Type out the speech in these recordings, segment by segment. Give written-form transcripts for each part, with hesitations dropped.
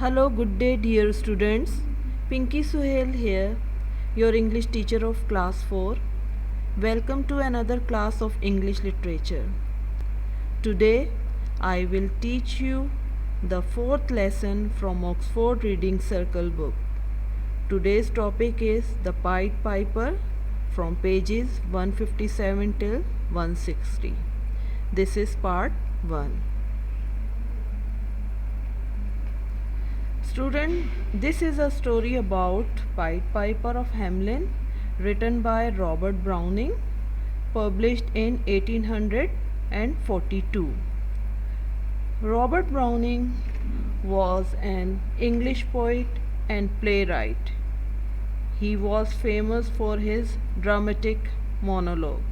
Hello, good day, dear students. Pinky Suhail here, your English teacher of class 4. Welcome to another class of English literature. Today, I will teach you the fourth lesson from Oxford Reading Circle book. Today's topic is The Pied Piper from pages 157 till 160. This is part 1. Student, this is a story about Pied Piper of Hamelin, written by Robert Browning, published in 1842. Robert Browning was an English poet and playwright. He was famous for his dramatic monologue.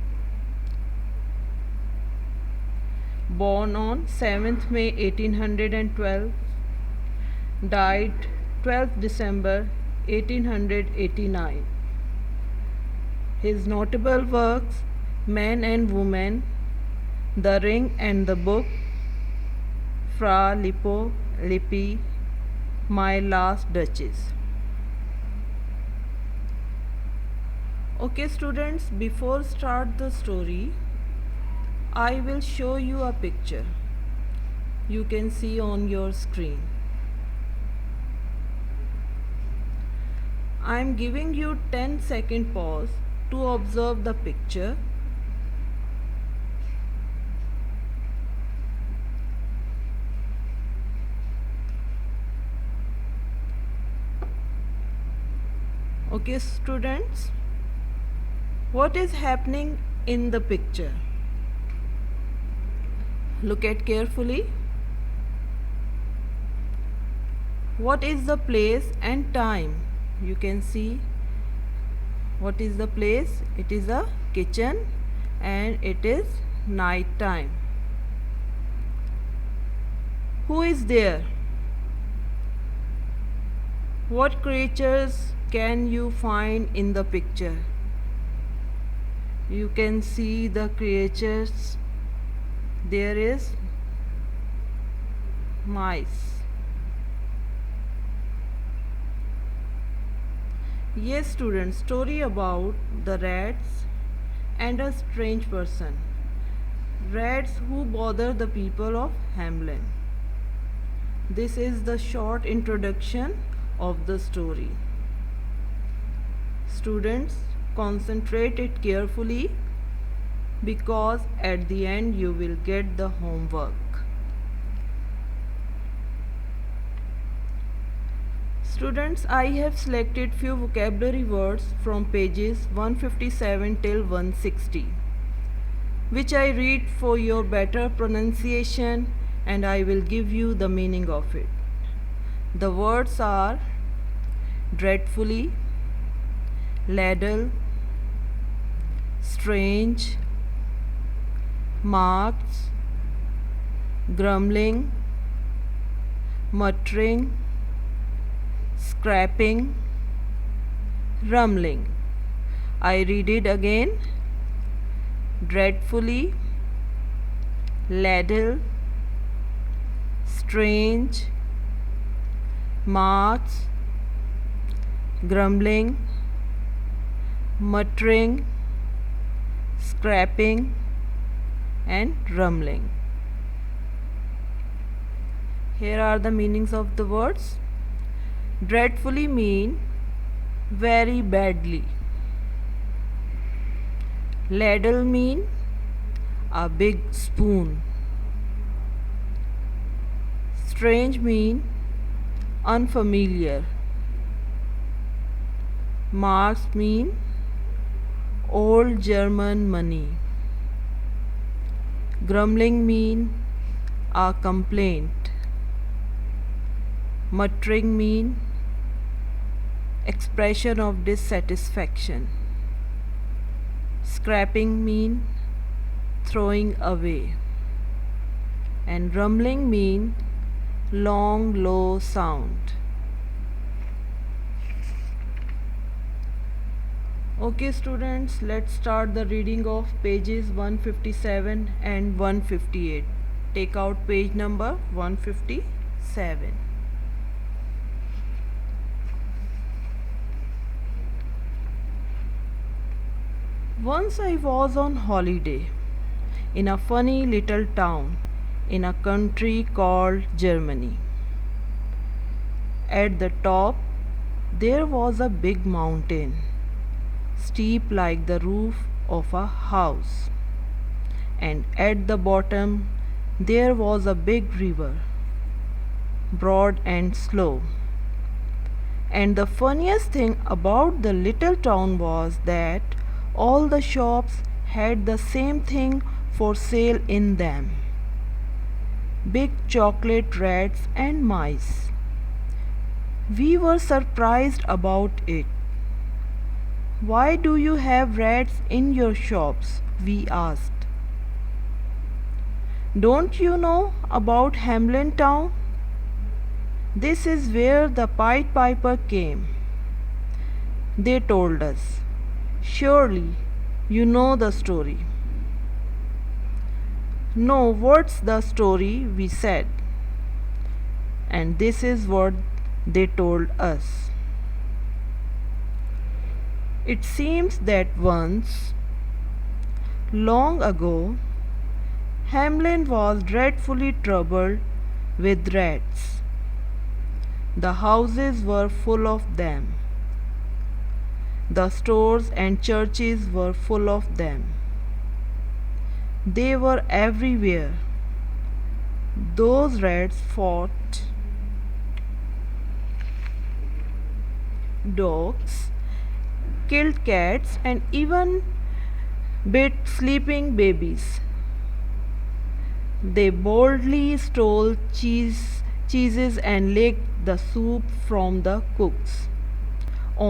Born on 7th May 1812, died 12th December 1889. His notable works, Man and Woman, The Ring and the Book, Fra Lippo Lippi, My Last Duchess. Okay students, before start the story, I will show you a picture. You can see on your screen. I am giving you 10-second pause to observe the picture. Okay students, what is happening in the picture? Look at carefully. What is the place and time? You can see what is the place. It is a kitchen and it is night time. Who is there? What creatures can you find in the picture? You can see the creatures. There is mice. Yes students, story about the rats and a strange person. Rats who bother the people of Hamelin. This is the short introduction of the story. Students, concentrate it carefully because at the end you will get the homework. Students, I have selected few vocabulary words from pages 157 till 160, which I read for your better pronunciation and I will give you the meaning of it. The words are dreadfully, ladle, strange, marks, grumbling, muttering, scrapping, rumbling. I read it again. Dreadfully, ladle, strange, marks, grumbling, muttering, scrapping and rumbling. Here are the meanings of the words. Dreadfully mean very badly. Ladle mean a big spoon. Strange mean unfamiliar. Marks mean old German money. Grumbling mean a complaint. Muttering mean expression of dissatisfaction. Scrapping mean throwing away. And rumbling mean long low sound. Okay students, let's start the reading of pages 157 and 158. Take out page number 157. Once I was on holiday in a funny little town in a country called Germany. At the top, there was a big mountain, steep like the roof of a house. And at the bottom, there was a big river, broad and slow. And the funniest thing about the little town was that all the shops had the same thing for sale in them: big chocolate rats and mice. We were surprised about it. "Why do you have rats in your shops?" we asked. "Don't you know about Hamelin town? This is where the Pied Piper came," they told us. "Surely you know the story." "No, what's the story?" we said. And this is what they told us. It seems that once, long ago, Hamelin was dreadfully troubled with rats. The houses were full of them. The stores and churches were full of them. They were everywhere. Those rats fought dogs, killed cats, and even bit sleeping babies. They boldly stole cheeses and licked the soup from the cooks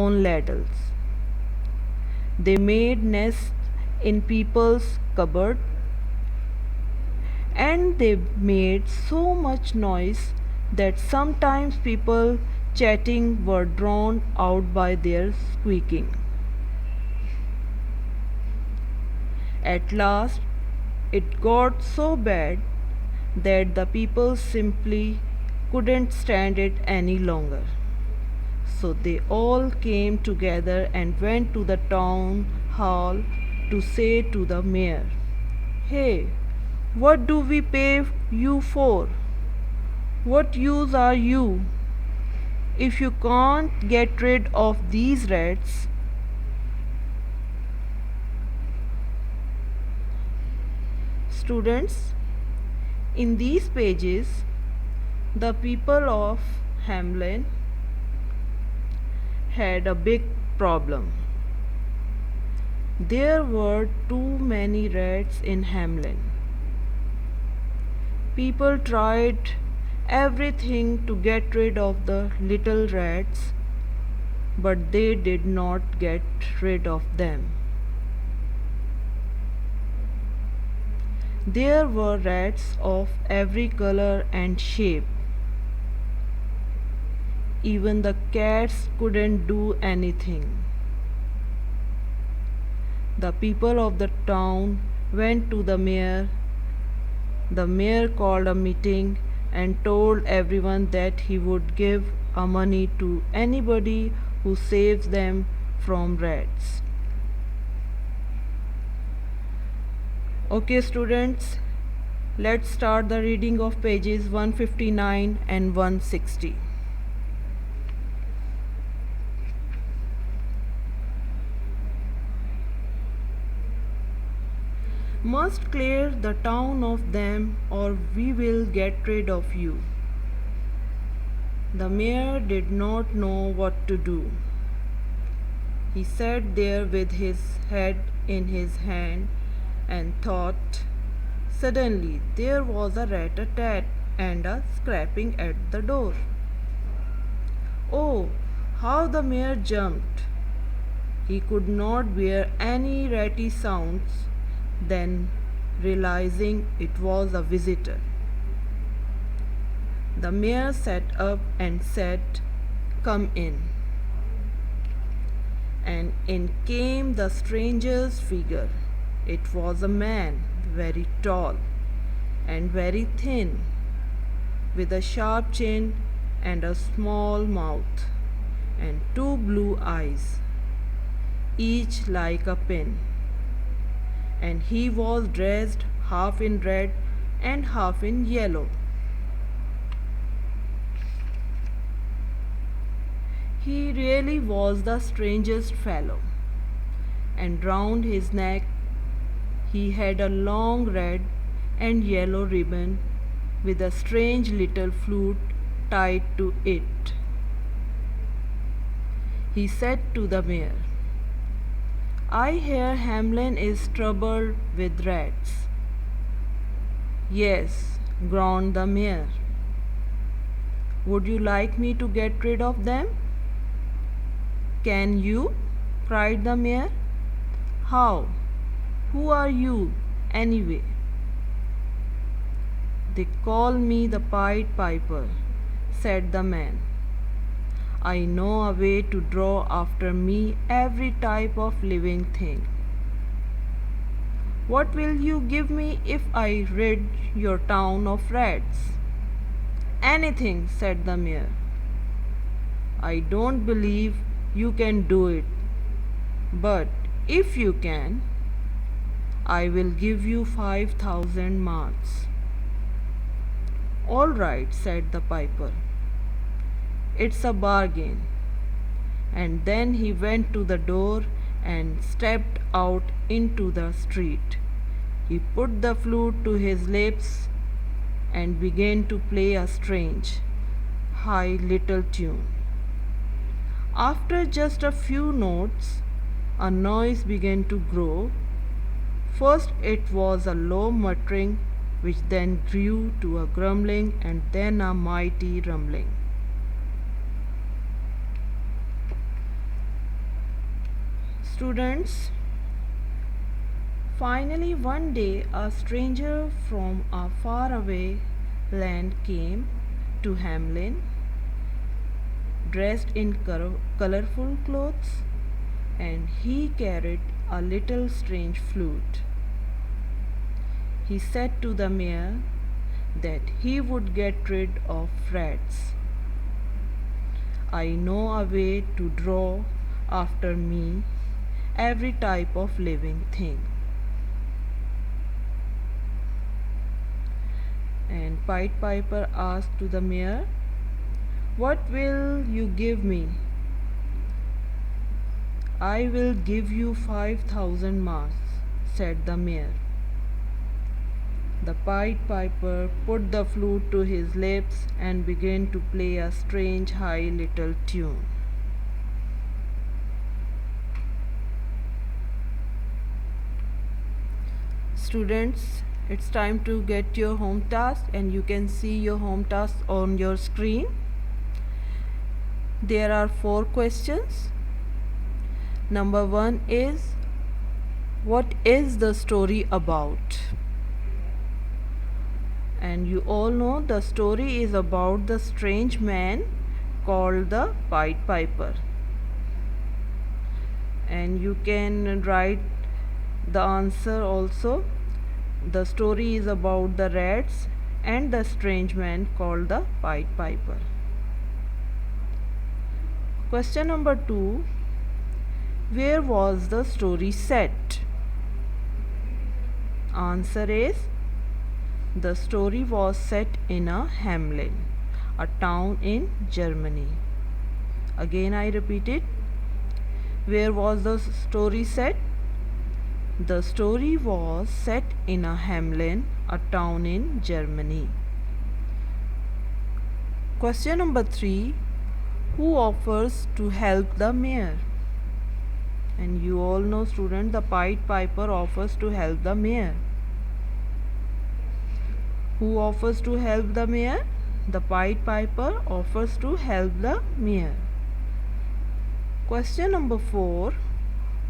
on ladles. They made nests in people's cupboard, and they made so much noise that sometimes people chatting were drowned out by their squeaking. At last, it got so bad that the people simply couldn't stand it any longer. So they all came together and went to the town hall to say to the mayor, "Hey, what do we pay you for? What use are you? If you can't get rid of these rats." Students, in these pages, the people of Hamelin had a big problem. There were too many rats in Hamelin. People tried everything to get rid of the little rats, but they did not get rid of them. There were rats of every color and shape. Even the cats couldn't do anything. The people of the town went to the mayor. The mayor called a meeting and told everyone that he would give money to anybody who saves them from rats. Okay, students, let's start the reading of pages 159 and 160. "Must clear the town of them, or we will get rid of you." The mayor did not know what to do. He sat there with his head in his hand and thought. Suddenly there was a rat-a-tat and a scraping at the door. Oh, how the mayor jumped! He could not bear any ratty sounds. Then, realizing it was a visitor, the mayor sat up and said, "Come in." And in came the stranger's figure. It was a man, very tall and very thin, with a sharp chin and a small mouth and two blue eyes, each like a pin. and he was dressed half in red and half in yellow. He really was the strangest fellow, and round his neck he had a long red and yellow ribbon with a strange little flute tied to it. He said to the mayor, "I hear Hamelin is troubled with rats." "Yes," groaned the mayor. "Would you like me to get rid of them?" "Can you?" cried the mayor. "How? Who are you, anyway?" "They call me the Pied Piper," said the man. "I know a way to draw after me every type of living thing." "What will you give me if I rid your town of rats?" "Anything," said the mayor. "I don't believe you can do it, but if you can, I will give you 5,000 marks." "All right," said the piper. "It's a bargain." And then he went to the door and stepped out into the street. He put the flute to his lips and began to play a strange, high little tune. After just a few notes, a noise began to grow. First it was a low muttering, which then grew to a grumbling and then a mighty rumbling. Students, finally one day a stranger from a faraway land came to Hamelin, dressed in colorful clothes, and he carried a little strange flute. He said to the mayor that he would get rid of rats. "I know a way to draw after me every type of living thing." And Pied Piper asked to the mayor, "What will you give me?" "I will give you 5,000 marks," said the mayor. The Pied Piper put the flute to his lips and began to play a strange high little tune. Students, it's time to get your home task, and you can see your home task on your screen. There are 4 questions. Number 1 is, what is the story about? And you all know the story is about the strange man called the Pied Piper. And you can write the answer also. The story is about the rats and the strange man called the Pied Piper. Question number 2. Where was the story set? Answer is, the story was set in a Hamelin, a town in Germany. Again I repeat it. Where was the story set? The story was set in a Hamelin, a town in Germany. Question number 3. Who offers to help the mayor? And you all know, students, the Pied Piper offers to help the mayor. Who offers to help the mayor? The Pied Piper offers to help the mayor. Question number 4.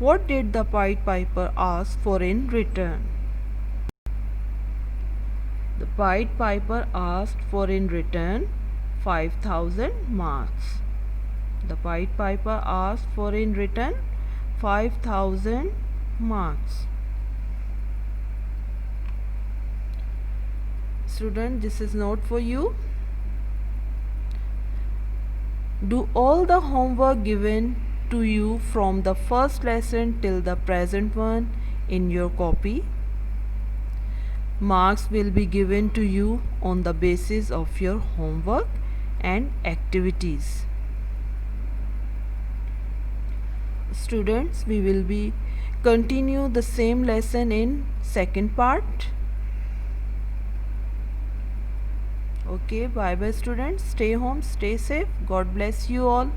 What did the Pied Piper ask for in return? The Pied Piper asked for in return 5,000 marks. The Pied Piper asked for in return 5,000 marks. Student, this is note for you. Do all the homework given to you from the first lesson till the present one in your copy. Marks will be given to you on the basis of your homework and activities. Students, we will be continue the same lesson in second part. Okay, bye bye students. Stay home, stay safe. God bless you all.